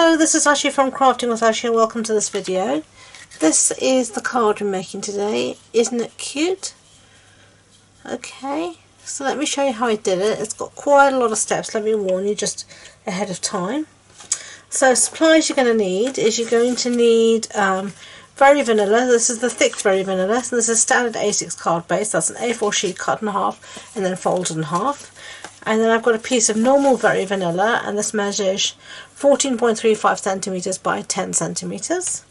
Hello, this is Ashi from Crafting with Ashi and welcome to this video. This is the card I'm making today. Isn't it cute? Okay, so let me show you how I did it. It's got quite a lot of steps, let me warn you just ahead of time. So supplies you're going to need is you're going to need Very Vanilla. This is the thick Very Vanilla. So this is standard A6 card base. That's an A4 sheet cut in half and then folded in half. And then I've got a piece of normal Very Vanilla, and this measures 14.35 centimeters by 10 centimeters.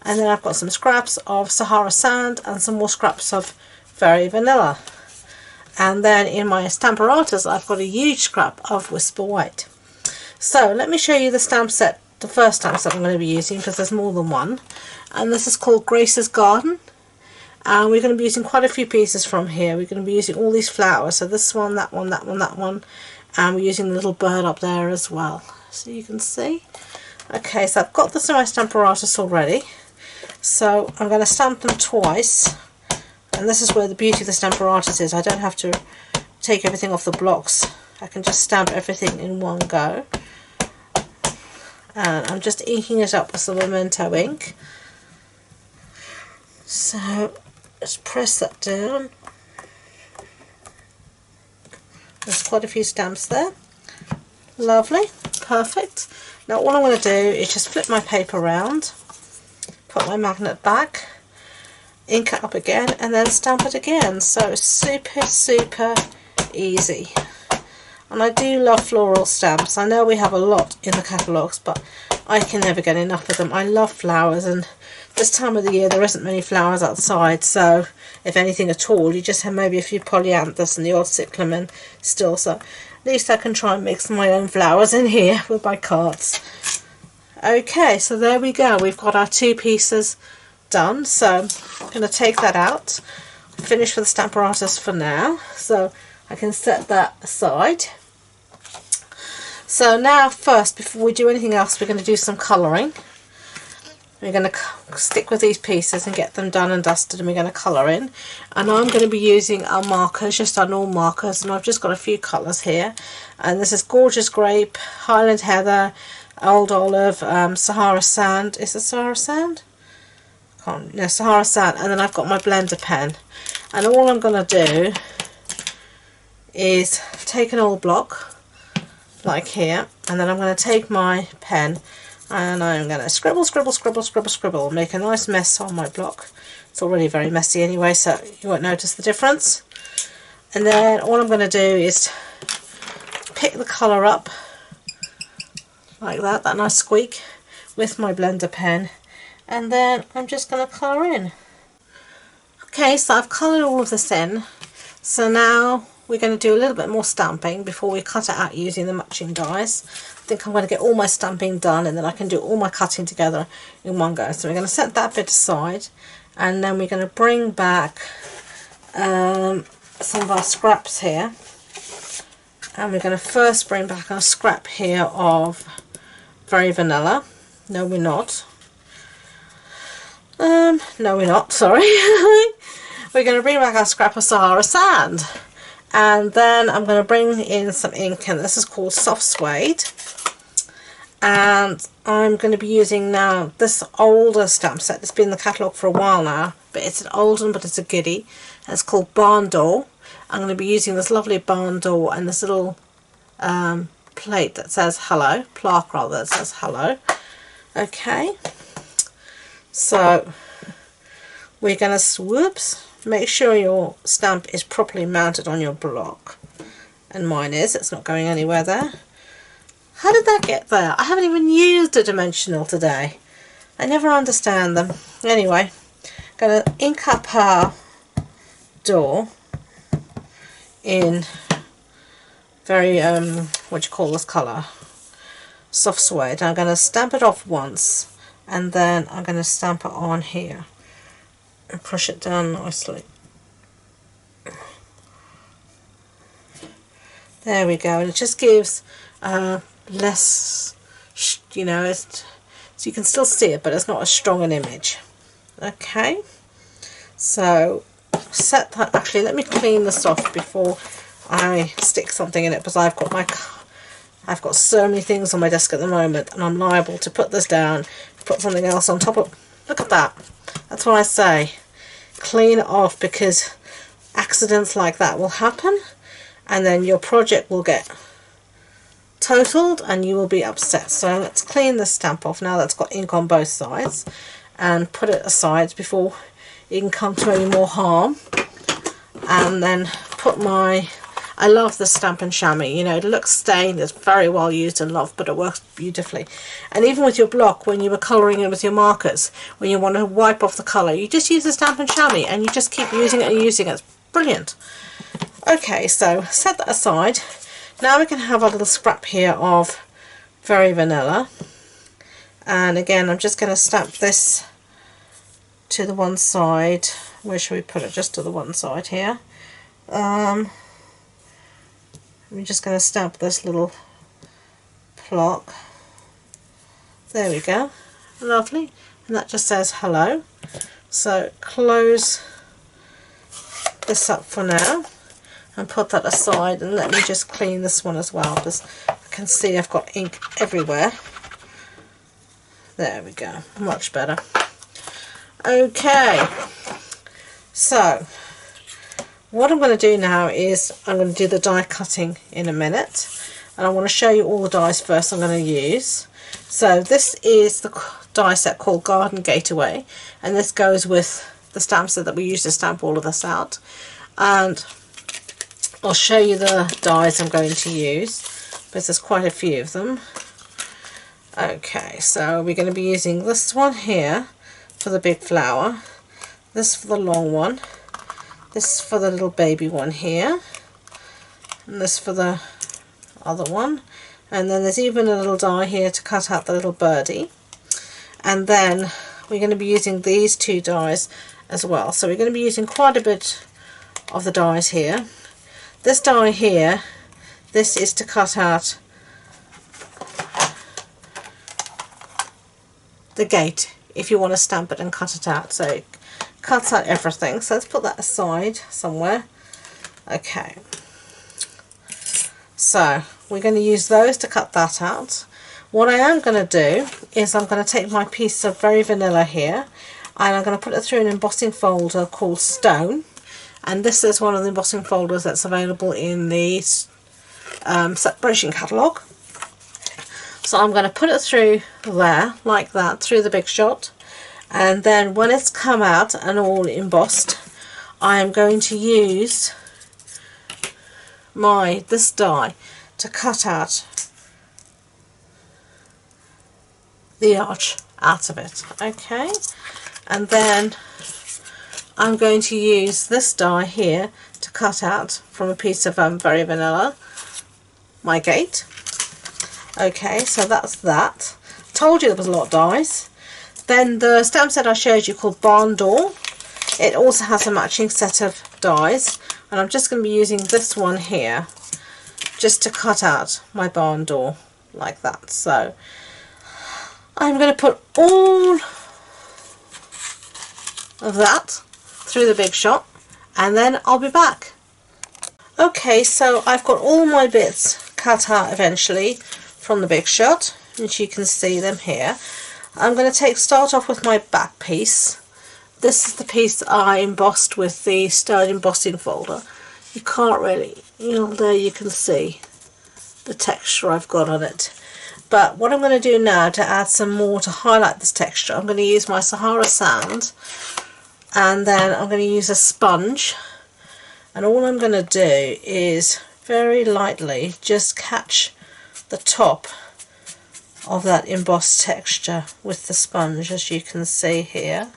And then I've got some scraps of Sahara Sand and some more scraps of Very Vanilla. And then in my Stamparatus I've got a huge scrap of Whisper White. So let me show you the stamp set, the first stamp set I'm going to be using, because there's more than one. And this is called Grace's Garden. And we're going to be using quite a few pieces from here. We're going to be using all these flowers. So this one, that one, that one, that one. And we're using the little bird up there as well. So you can see. Okay, so I've got this in my Stamparatus already. So I'm going to stamp them twice. And this is where the beauty of the Stamparatus is. I don't have to take everything off the blocks. I can just stamp everything in one go. And I'm just inking it up with some Memento ink. So just press that down. There's quite a few stamps there. Lovely, perfect. Now all I'm going to do is just flip my paper around, put my magnet back, ink it up again, and then stamp it again. So it's super easy. And I do love floral stamps. I know we have a lot in the catalogues, but I can never get enough of them. I love flowers, and this time of the year there isn't many flowers outside, so if anything at all, you just have maybe a few polyanthus and the odd cyclamen still, so at least I can try and mix my own flowers in here with my cards. Okay, so there we go, we've got our two pieces done. So I'm going to take that out, finish with the Stamparatus for now, so I can set that aside. So now first, before we do anything else, we're going to do some colouring. We're going to stick with these pieces and get them done and dusted, and we're going to colour in. And I'm going to be using our markers, just our normal markers, and I've just got a few colours here. And this is Gorgeous Grape, Highland Heather, Old Olive, Sahara Sand. Is it Sahara Sand? No, Sahara Sand. And then I've got my blender pen. And all I'm going to do is take an old block, like here, and then I'm going to take my pen and I'm going to scribble, make a nice mess on my block. It's already very messy anyway, so you won't notice the difference. And then all I'm going to do is pick the colour up like that, that nice squeak, with my blender pen, and then I'm just going to colour in. Okay, so I've coloured all of this in, so now we're going to do a little bit more stamping before we cut it out using the matching dies. I think I'm going to get all my stamping done and then I can do all my cutting together in one go. So we're going to set that bit aside, and then we're going to bring back some of our scraps here. And we're going to first bring back our scrap here of Very Vanilla. No, we're not. No, we're not, sorry. We're going to bring back our scrap of Sahara Sand. And then I'm going to bring in some ink, and this is called Soft Suede. And I'm going to be using now this older stamp set. It's been in the catalogue for a while now, but it's an old one, but it's a goodie. And it's called Barn Door. I'm going to be using this lovely barn door and this little plate that says hello, plaque rather, that says hello. Okay, so we're going to, whoops, make sure your stamp is properly mounted on your block, and mine is. It's not going anywhere there. How did that get there? I haven't even used a dimensional today. I never understand them. Anyway, I'm going to ink up our door in very, what do you call this colour? Soft Suede. I'm going to stamp it off once, and then I'm going to stamp it on here and push it down nicely. There we go, and it just gives less, you know, so you can still see it, but it's not as strong an image. Okay, so set that. Actually, let me clean this off before I stick something in it, because I've got my I've got so many things on my desk at the moment, and I'm liable to put this down, put something else on top of. Look at that. That's what I say. Clean it off, because accidents like that will happen, and then your project will get totaled and you will be upset. So let's clean the stamp off now that's got ink on both sides, and put it aside before it can come to any more harm. And then put my, I love the Stampin' Chamois, you know, it looks stained, it's very well used and loved, but it works beautifully. And even with your block, when you were colouring it with your markers, when you want to wipe off the colour, you just use the Stampin' Chamois and you just keep using it and using it. It's brilliant. Okay, so set that aside. Now we can have a little scrap here of Very Vanilla. And again, I'm just going to stamp this to the one side. Where should we put it? Just to the one side here. I'm just going to stamp this little block. There we go. Lovely. And that just says hello. So close this up for now and put that aside, and let me just clean this one as well, because I can see I've got ink everywhere. There we go. Much better. Okay. So what I'm going to do now is I'm going to do the die cutting in a minute, and I want to show you all the dies first I'm going to use. So this is the die set called Garden Gateway, and this goes with the stamp set that we use to stamp all of this out, and I'll show you the dies I'm going to use because there's quite a few of them. Okay, so we're going to be using this one here for the big flower, this for the long one, this for the little baby one here, and this for the other one, and then there's even a little die here to cut out the little birdie. And then we're going to be using these two dies as well, so we're going to be using quite a bit of the dies here. This die here, this is to cut out the gate if you want to stamp it and cut it out, so it cuts out everything. So let's put that aside somewhere. Okay, so we're going to use those to cut that out. What I am going to do is I'm going to take my piece of Very Vanilla here, and I'm going to put it through an embossing folder called Stone, and this is one of the embossing folders that's available in the separation catalogue. So I'm going to put it through there like that, through the Big Shot, and then when it's come out and all embossed, I am going to use this die to cut out the arch out of it. Okay, and then I'm going to use this die here to cut out from a piece of Very Vanilla my gate. Okay, so that's that. Told you there was a lot of dies. Then the stamp set I showed you called Barn Door, it also has a matching set of dies, and I'm just going to be using this one here just to cut out my barn door like that. So I'm going to put all of that through the Big Shot, and then I'll be back. Okay, so I've got all my bits cut out eventually from the Big Shot, as you can see them here. I'm going to start off with my back piece. This is the piece that I embossed with the Stone embossing folder. You can't really, there you can see the texture I've got on it. But what I'm going to do now to add some more to highlight this texture, I'm going to use my Sahara Sand, and then I'm going to use a sponge, and all I'm going to do is very lightly just catch the top of that embossed texture with the sponge, as you can see here,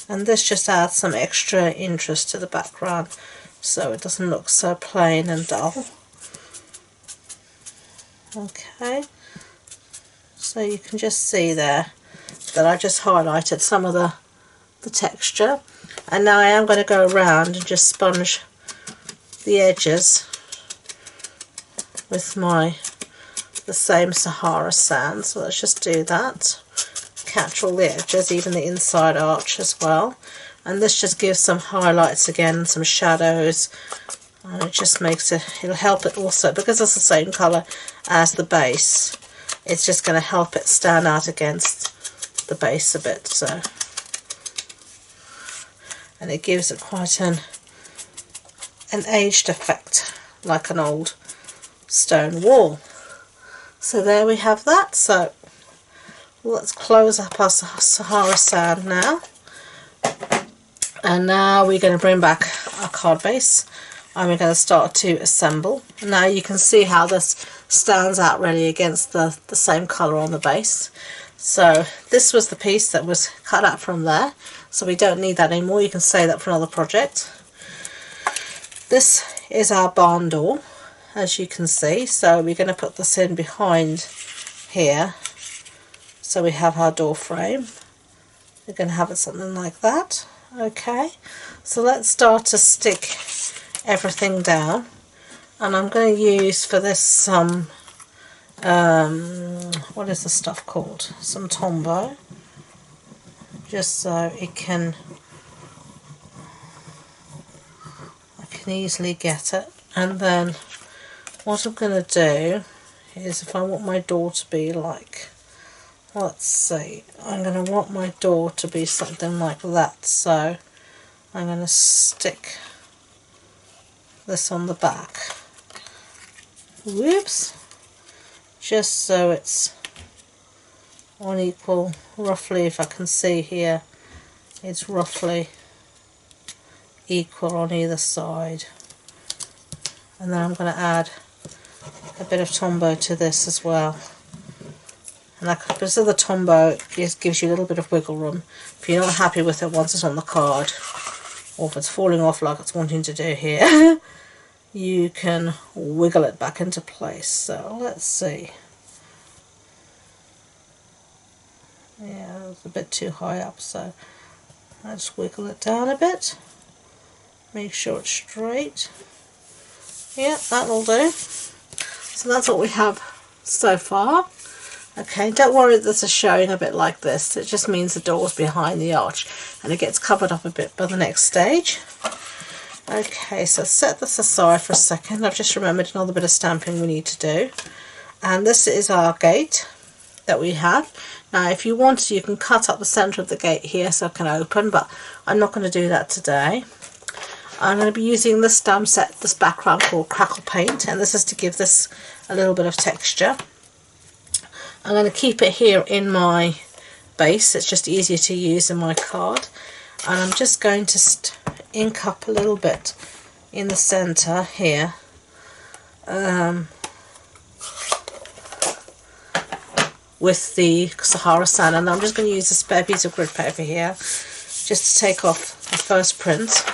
and this just adds some extra interest to the background so it doesn't look so plain and dull. Okay, so you can just see there that I just highlighted some of the texture, and now I am going to go around and just sponge the edges with the same Sahara Sand. So let's just do that, catch all the edges, even the inside arch as well, and this just gives some highlights again, some shadows and it just makes it, it'll help it also, because it's the same colour as the base, it's just going to help it stand out against the base a bit. So, and it gives it quite an aged effect, like an old stone wall. So there we have that. So let's close up our Sahara sand now. And now we're going to bring back our card base and we're going to start to assemble. Now you can see how this stands out really against the same colour on the base. So this was the piece that was cut out from there, so we don't need that anymore. You can save that for another project. This is our barn door, as you can see, so we're going to put this in behind here. So we have our door frame. We're going to have it something like that. Okay, so let's start to stick everything down, and I'm going to use for this some what is the stuff called? Some Tombow, just so it can, I can easily get it. And then what I'm going to do is, if I want my door to be like, let's see, I'm going to want my door to be something like that, so I'm going to stick this on the back. Whoops! Just so it's on equal, roughly, if I can see here, it's roughly equal on either side. And then I'm going to add a bit of Tombow to this as well. And that, because of the Tombow, it gives you a little bit of wiggle room. If you're not happy with it once it's on the card, or if it's falling off like it's wanting to do here, you can wiggle it back into place. So let's see. Yeah, it's a bit too high up, so let's wiggle it down a bit. Make sure it's straight. Yeah, that'll do. So that's what we have so far. Okay, don't worry that this is showing a bit like this. It just means the door's behind the arch and it gets covered up a bit by the next stage. Okay, so set this aside for a second. I've just remembered another bit of stamping we need to do. And this is our gate that we have. Now if you want to, you can cut up the centre of the gate here so it can open, but I'm not going to do that today. I'm going to be using this stamp set, this background called Crackle Paint, and this is to give this a little bit of texture. I'm going to keep it here in my base, it's just easier to use in my card. And I'm just going to ink up a little bit in the centre here. With the Sahara sand, and I'm just going to use a spare piece of grid paper here just to take off the first print,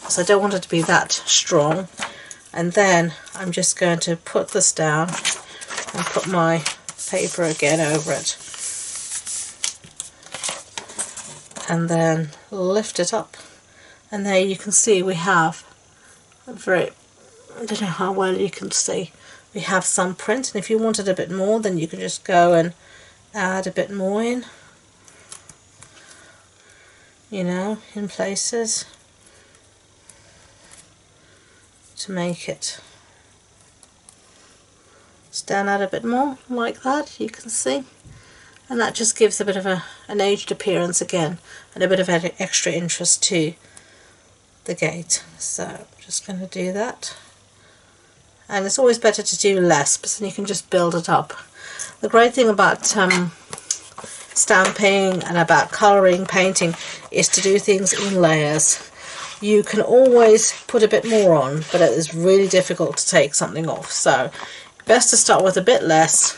because I don't want it to be that strong. And then I'm just going to put this down and put my paper again over it, and then lift it up, and there you can see we have a very, I don't know how well you can see, we have some print. And if you wanted a bit more, then you can just go and add a bit more in, you know, in places to make it stand out a bit more, like that, you can see. And that just gives a bit of an aged appearance again, and a bit of extra interest to the gate. So I'm just going to do that. And it's always better to do less, because then you can just build it up. The great thing about stamping and about colouring, painting, is to do things in layers. You can always put a bit more on, but it is really difficult to take something off. So best to start with a bit less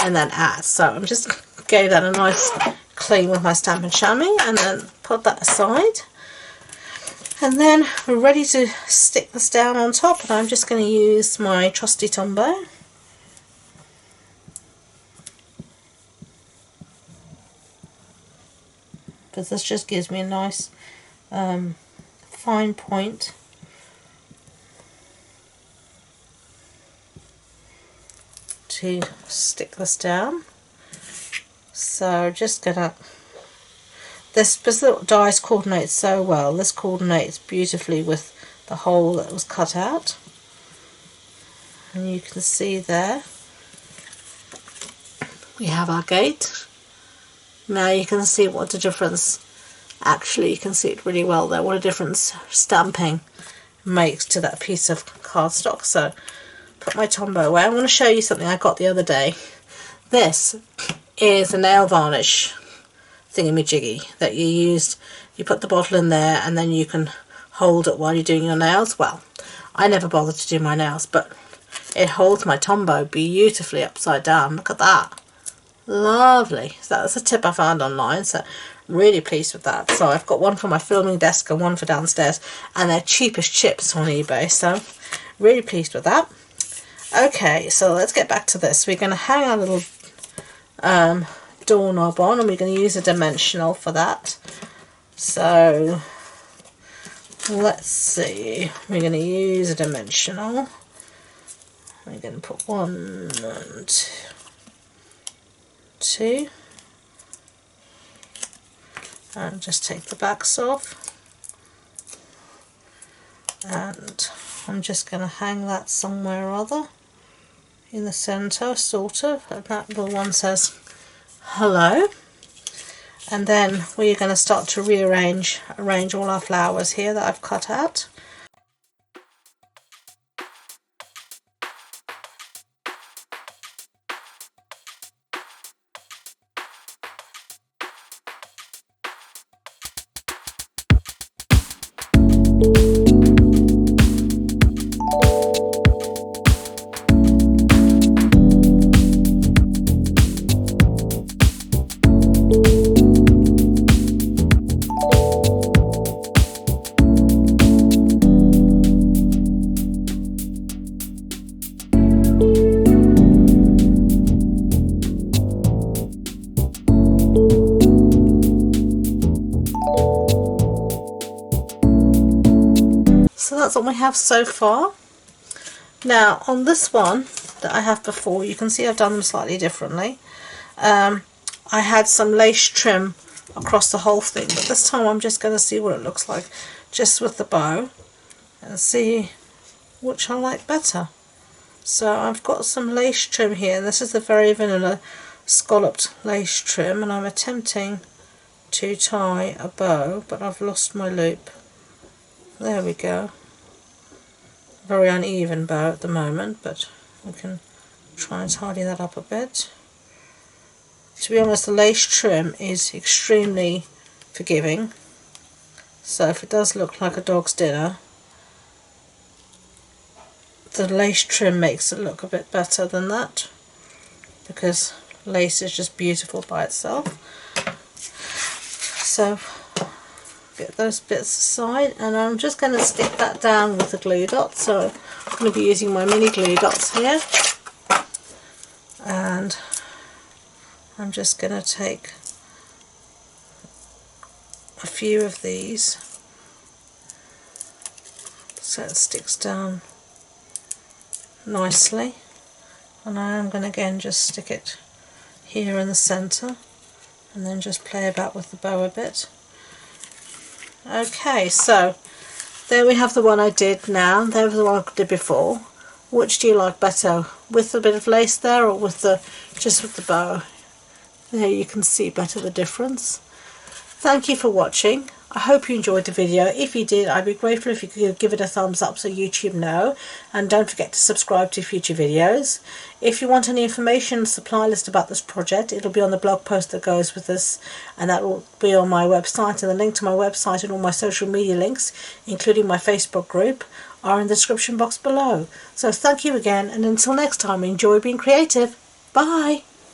and then add. So I'm just gave that a nice clean with my Stampin' Chamois, and then put that aside. And then we're ready to stick this down on top, and I'm just going to use my trusty Tombow. Because this just gives me a nice fine point. To stick this down. So just gonna, this little dies coordinates so well. This coordinates beautifully with the hole that was cut out. And you can see there we have our gate. Now you can see what the difference, actually you can see it really well there, what a difference stamping makes to that piece of cardstock. So put my Tombow away. I want to show you something I got the other day. This is a nail varnish thingamajiggy that you used. You put the bottle in there and then you can hold it while you're doing your nails. Well, I never bothered to do my nails, but it holds my Tombow beautifully upside down. Look at that. Lovely. So that's a tip I found online, so I'm really pleased with that. So I've got one for my filming desk and one for downstairs, and they're cheap as chips on eBay, so really pleased with that. Okay, so let's get back to this. We're going to hang our little doorknob on, and we're going to use a dimensional for that. So let's see, we're going to use a dimensional. We're going to put 1 and 2, and just take the backs off, and I'm just going to hang that somewhere or other in the centre, sort of, and that little one says hello. And then we're going to start to arrange all our flowers here that I've cut out. So that's what we have so far. Now on this one that I have before, you can see I've done them slightly differently. I had some lace trim across the whole thing, but this time I'm just going to see what it looks like just with the bow and see which I like better. So I've got some lace trim here. This is the Very Vanilla scalloped lace trim, and I'm attempting to tie a bow, but I've lost my loop. There we go. Very uneven bow at the moment, but we can try and tidy that up a bit. To be honest, the lace trim is extremely forgiving, so if it does look like a dog's dinner, the lace trim makes it look a bit better than that, because lace is just beautiful by itself. So get those bits aside, and I'm just going to stick that down with the glue dots. So I'm going to be using my mini glue dots here, and I'm just going to take a few of these so it sticks down nicely, and I am going to again just stick it here in the centre and then just play about with the bow a bit. Okay, so there we have the one I did now. There was the one I did before. Which do you like better, with a bit of lace there or with the just with the bow? There you can see better the difference. Thank you for watching. I hope you enjoyed the video. If you did, I'd be grateful if you could give it a thumbs up so YouTube know, and don't forget to subscribe to future videos. If you want any information, supply list about this project, it'll be on the blog post that goes with this, and that will be on my website, and the link to my website and all my social media links, including my Facebook group, are in the description box below. So thank you again, and until next time, enjoy being creative. Bye!